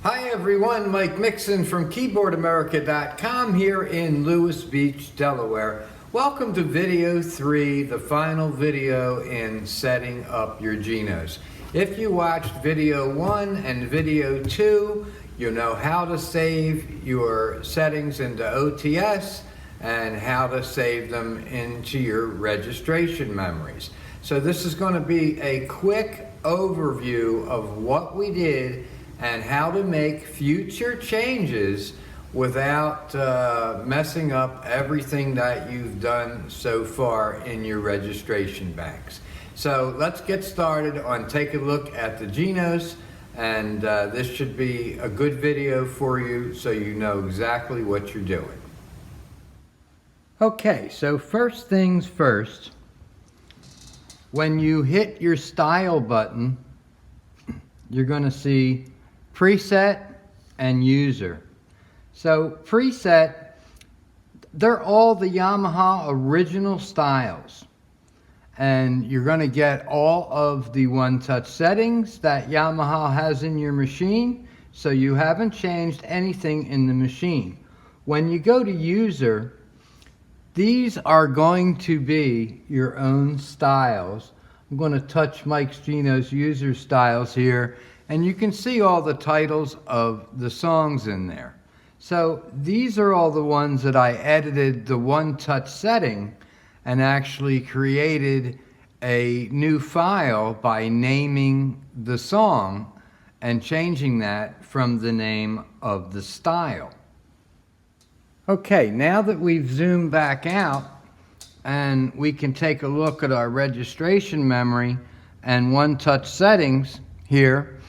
Hi everyone, Mike Mixon from Keyboardamerica.com here in Lewis Beach, Delaware. Welcome to video 3, the final video in setting up your Genos. If you watched video 1 and video 2, you know how to save your settings into OTS and how to save them into your registration memories. So this is going to be a quick overview of what we did and how to make future changes without messing up everything that you've done so far in your registration banks. So let's get started on take a look at the Genos, and this should be a good video for you so you know exactly what you're doing. Okay, so first things first, when you hit your style button, you're going to see preset and user. So preset, they're all the Yamaha original styles, and you're going to get all of the one-touch settings that Yamaha has in your machine, so you haven't changed anything in the machine. When you go to user, these are going to be your own styles. I'm going to touch Mike's Genos user styles here, and you can see all the titles of the songs in there. So these are all the ones that I edited the one-touch setting and actually created a new file by naming the song and changing that from the name of the style. Okay, now that we've zoomed back out and we can take a look at our registration memory and one-touch settings here,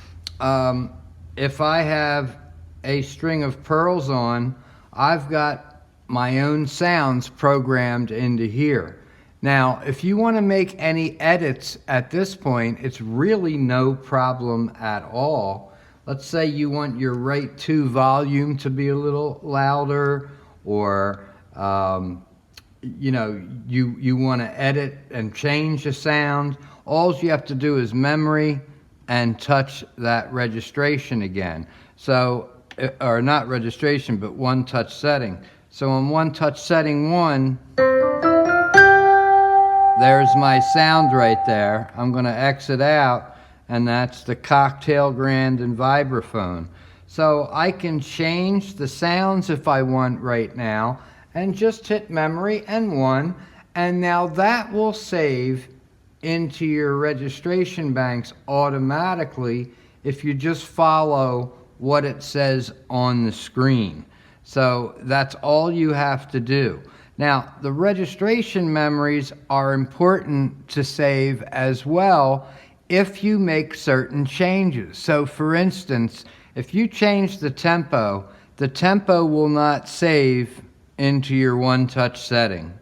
if I have a string of pearls on, I've got my own sounds programmed into here. Now, if you want to make any edits at this point, it's really no problem at all. Let's say you want your right 2 volume to be a little louder, or you know, you want to edit and change the sound. All you have to do is memory and touch that registration again. So, or not registration, but one touch setting. So on one touch setting 1, there's my sound right there. I'm going to exit out, and that's the cocktail grand and vibraphone. So I can change the sounds if I want right now, and just hit memory and 1, and now that will save into your registration banks automatically if you just follow what it says on the screen. So that's all you have to do. Now, the registration memories are important to save as well if you make certain changes. So for instance, if you change the tempo will not save into your one-touch setting.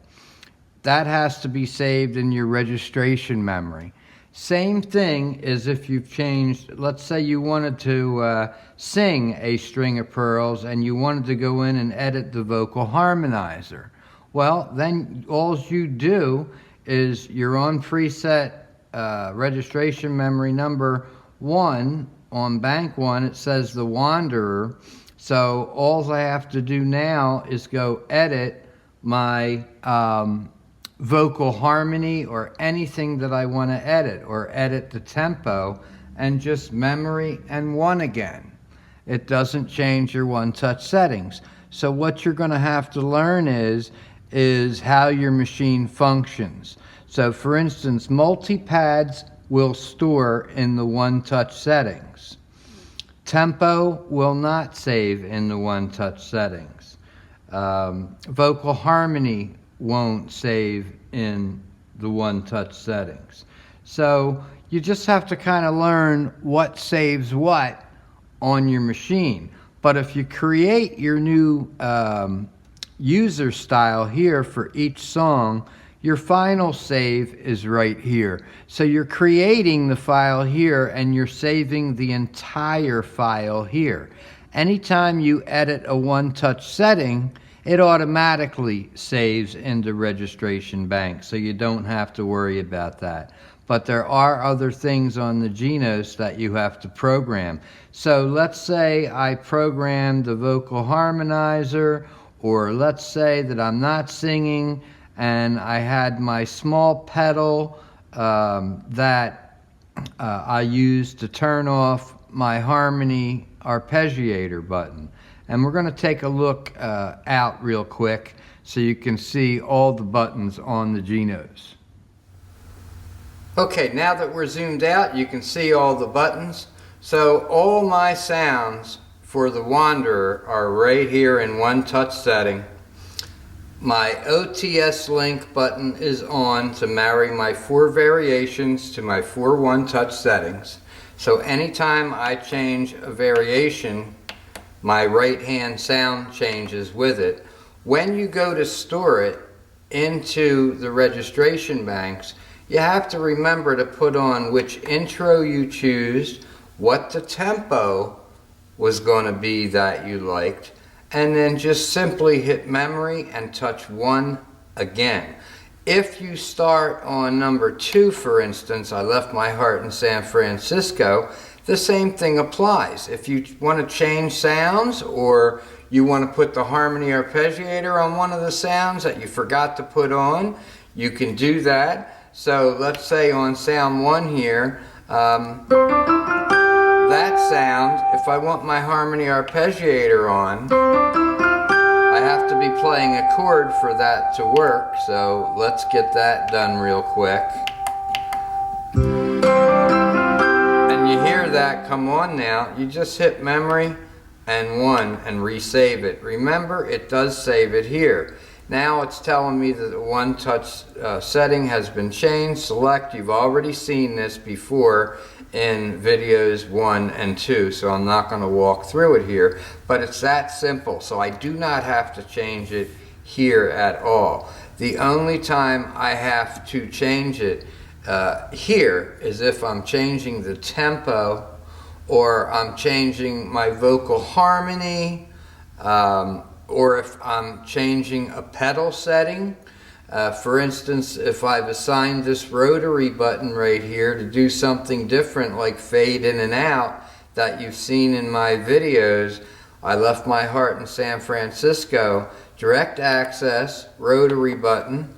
That has to be saved in your registration memory. Same thing as if you've changed, let's say you wanted to sing a string of pearls and you wanted to go in and edit the vocal harmonizer. Well, then all you do is you're on preset registration memory number 1, on bank 1, it says the Wanderer. So all I have to do now is go edit my vocal harmony or anything that I want to edit, or edit the tempo, and just memory and 1 again. It doesn't change your one-touch settings. So what you're going to have to learn is how your machine functions. So for instance, multi-pads will store in the one-touch settings. Tempo will not save in the one-touch settings. Vocal harmony won't save in the one-touch settings. So you just have to kind of learn what saves what on your machine. But if you create your new user style here for each song, your final save is right here. So you're creating the file here and you're saving the entire file here. Anytime you edit a one-touch setting, it automatically saves into registration bank, so you don't have to worry about that. But there are other things on the Genos that you have to program. So let's say I programmed the vocal harmonizer, or let's say that I'm not singing and I had my small pedal that I used to turn off my harmony arpeggiator button. And we're going to take a look out real quick so you can see all the buttons on the Genos. Okay, now that we're zoomed out, you can see all the buttons. So all my sounds for the Wanderer are right here in one touch setting. My OTS link button is on to marry my 4 variations to my 4 one-touch settings. So anytime I change a variation, my right-hand sound changes with it. When you go to store it into the registration banks, you have to remember to put on which intro you choose, what the tempo was going to be that you liked, and then just simply hit memory and touch 1 again. If you start on number 2, for instance, I left my heart in San Francisco, the same thing applies. If you want to change sounds, or you want to put the harmony arpeggiator on one of the sounds that you forgot to put on, you can do that. So let's say on sound 1 here, that sound, if I want my harmony arpeggiator on, I have to be playing a chord for that to work. So let's get that done real quick. And you hear that come on now. You just hit memory and 1 and resave it. Remember, it does save it here. Now it's telling me that the one-touch setting has been changed. Select. You've already seen this before in videos 1 and 2, so I'm not going to walk through it here. But it's that simple, so I do not have to change it here at all. The only time I have to change it here is if I'm changing the tempo, or I'm changing my vocal harmony, or if I'm changing a pedal setting. For instance, if I've assigned this rotary button right here to do something different, like fade in and out that you've seen in my videos, I left my heart in San Francisco, direct access, rotary button.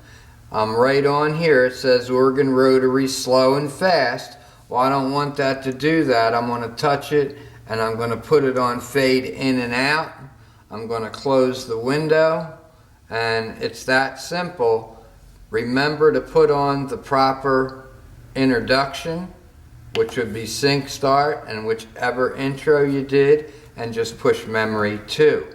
I'm right on here, it says organ rotary slow and fast. Well, I don't want that to do that. I'm going to touch it and I'm going to put it on fade in and out. I'm going to close the window, and it's that simple. Remember to put on the proper introduction, which would be sync start, and whichever intro you did, and just push memory 2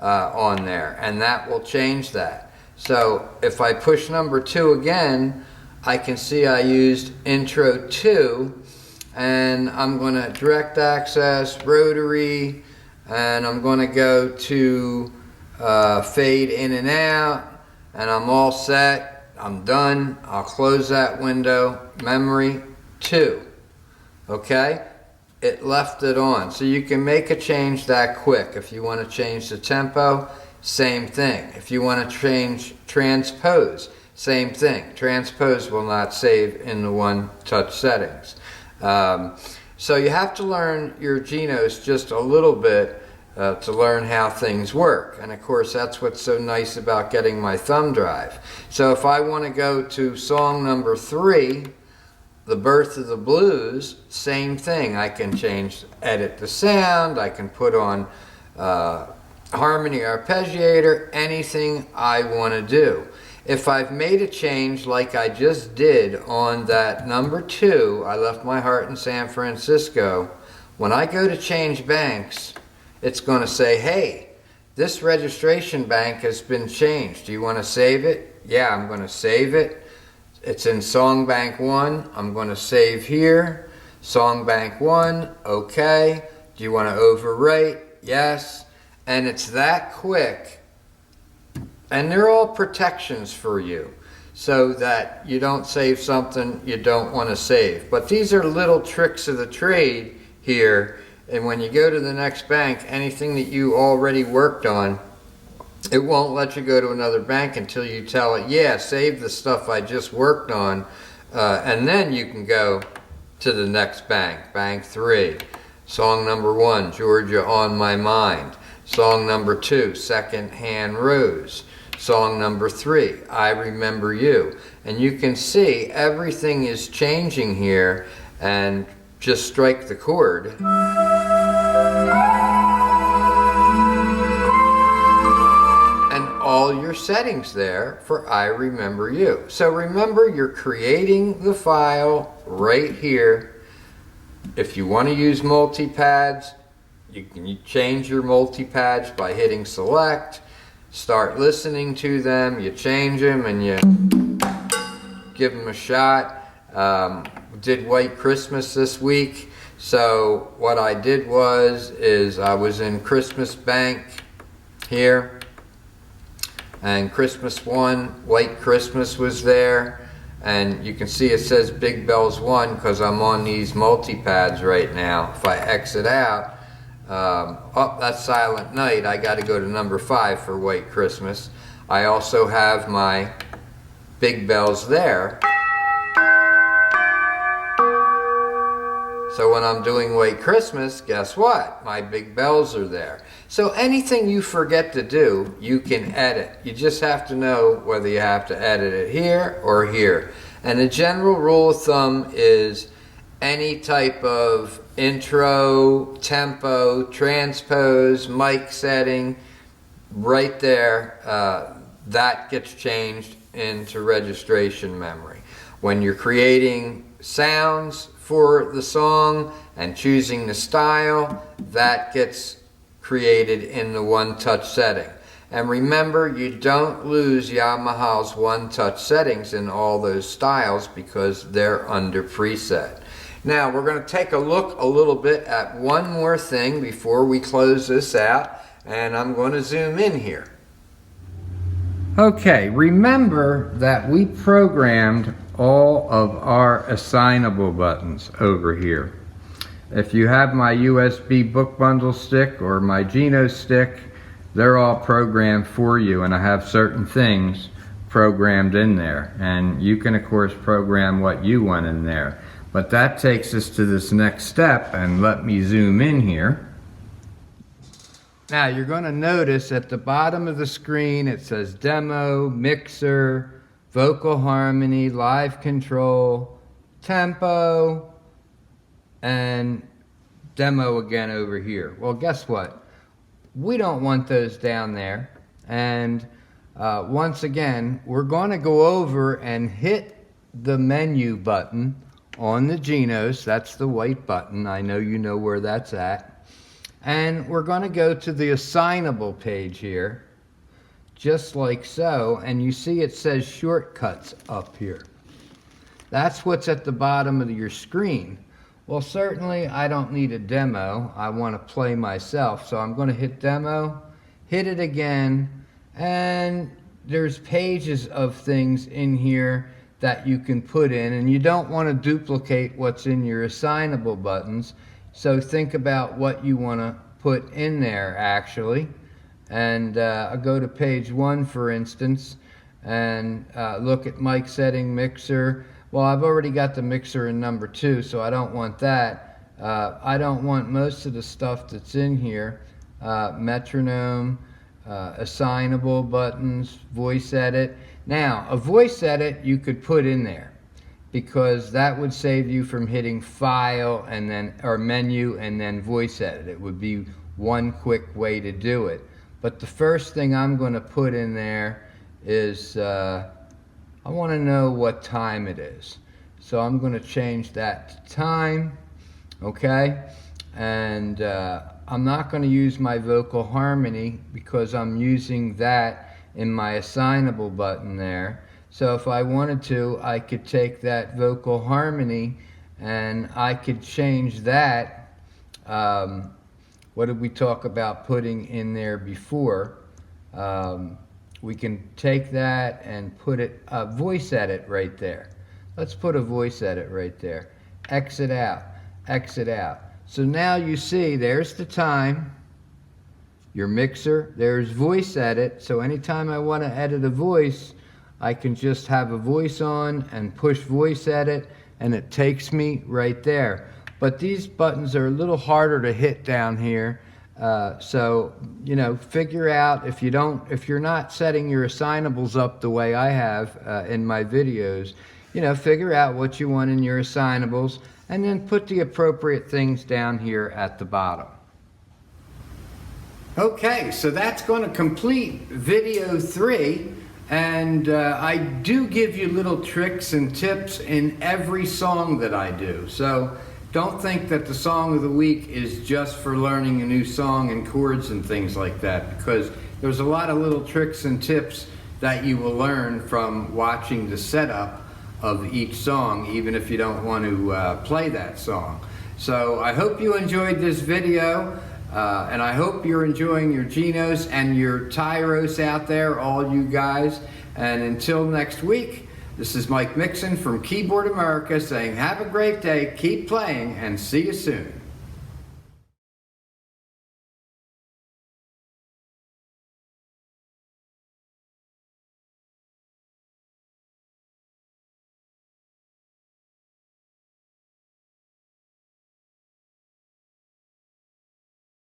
on there, and that will change that. So if I push number 2 again, I can see I used intro 2, and I'm going to direct access, rotary, and I'm going to go to fade in and out, and I'm all set. I'm done. I'll close that window. Memory 2. Okay? It left it on. So you can make a change that quick. If you want to change the tempo, same thing. If you want to change transpose, same thing. Transpose will not save in the one-touch settings. So you have to learn your Genos just a little bit to learn how things work. And of course, that's what's so nice about getting my thumb drive. So if I want to go to song number 3, The Birth of the Blues, same thing. I can edit the sound, I can put on harmony arpeggiator, anything I want to do. If I've made a change like I just did on that number 2, I left my heart in San Francisco, when I go to change banks, it's going to say, hey, this registration bank has been changed. Do you want to save it? Yeah, I'm going to save it. It's in Song Bank 1. I'm going to save here. Song Bank 1, okay. Do you want to overwrite? Yes. And it's that quick. And they're all protections for you, so that you don't save something you don't want to save. But these are little tricks of the trade here. And when you go to the next bank, anything that you already worked on, it won't let you go to another bank until you tell it, yeah, save the stuff I just worked on, and then you can go to the next bank, bank 3. Song number 1, Georgia on My Mind. Song number 2, Second Hand Rose. Song number 3, I Remember You. And you can see everything is changing here, and just strike the chord. All your settings there for I Remember You. So remember, you're creating the file right here. If you want to use multi-pads, you can change your multi-pads by hitting select, start listening to them, you change them and you give them a shot. Did White Christmas this week, so what I did is I was in Christmas Bank here, and Christmas 1, White Christmas was there, and you can see it says Big Bells 1 because I'm on these multi-pads right now. If I exit out, oh, that's Silent Night. I got to go to number 5 for White Christmas. I also have my Big Bells there. So when I'm doing White Christmas, guess what? My Big Bells are there. So anything you forget to do, you can edit. You just have to know whether you have to edit it here or here. And the general rule of thumb is any type of intro, tempo, transpose, mic setting, right there, that gets changed into registration memory. When you're creating sounds for the song and choosing the style, that gets created in the one-touch setting. And remember, you don't lose Yamaha's one-touch settings in all those styles because they're under preset. Now we're going to take a look a little bit at one more thing before we close this out, and I'm going to zoom in here. Okay, remember that we programmed all of our assignable buttons over here. If you have my USB book bundle stick or my Genos stick, they're all programmed for you, and I have certain things programmed in there. And you can of course program what you want in there. But that takes us to this next step, and let me zoom in here. Now you're going to notice at the bottom of the screen it says Demo, Mixer, Vocal Harmony, Live Control, Tempo, and Demo again over here. Well, guess what? We don't want those down there. And once again, we're going to go over and hit the menu button on the Genos. That's the white button. I know you know where that's at. And we're going to go to the assignable page here, just like so, and you see it says shortcuts up here. That's what's at the bottom of your screen. Well, certainly I don't need a demo. I want to play myself, so I'm going to hit demo, hit it again, and there's pages of things in here that you can put in, and you don't want to duplicate what's in your assignable buttons, so think about what you want to put in there actually. And I'll go to page 1 for instance, and look at mic setting, mixer. Well, I've already got the mixer in number 2, so I don't want that. I don't want most of the stuff that's in here. Metronome, assignable buttons, voice edit. Now, a voice edit you could put in there, because that would save you from hitting file and then, or menu and then voice edit. It would be one quick way to do it. But the first thing I'm going to put in there is I want to know what time it is. So I'm going to change that to time, okay? And I'm not going to use my vocal harmony because I'm using that in my assignable button there. So if I wanted to, I could take that vocal harmony and I could change that. What did we talk about putting in there before? We can take that and put it, voice edit right there. Let's put a voice edit right there. Exit out, exit out. So now you see there's the time your mixer. There's voice edit, so anytime I want to edit a voice, I can just have a voice on and push voice edit, and it takes me right there. But these buttons are a little harder to hit down here, so you know, figure out if you're not setting your assignables up the way I have in my videos, you know, figure out what you want in your assignables and then put the appropriate things down here at the bottom. Okay, so that's going to complete video 3, and I do give you little tricks and tips in every song that I do. So don't think that the song of the week is just for learning a new song and chords and things like that, because there's a lot of little tricks and tips that you will learn from watching the setup of each song, even if you don't want to play that song. So I hope you enjoyed this video, and I hope you're enjoying your Genos and your Tyros out there, all you guys. And until next week, this is Mike Mixon from Keyboard America saying have a great day, keep playing, and see you soon.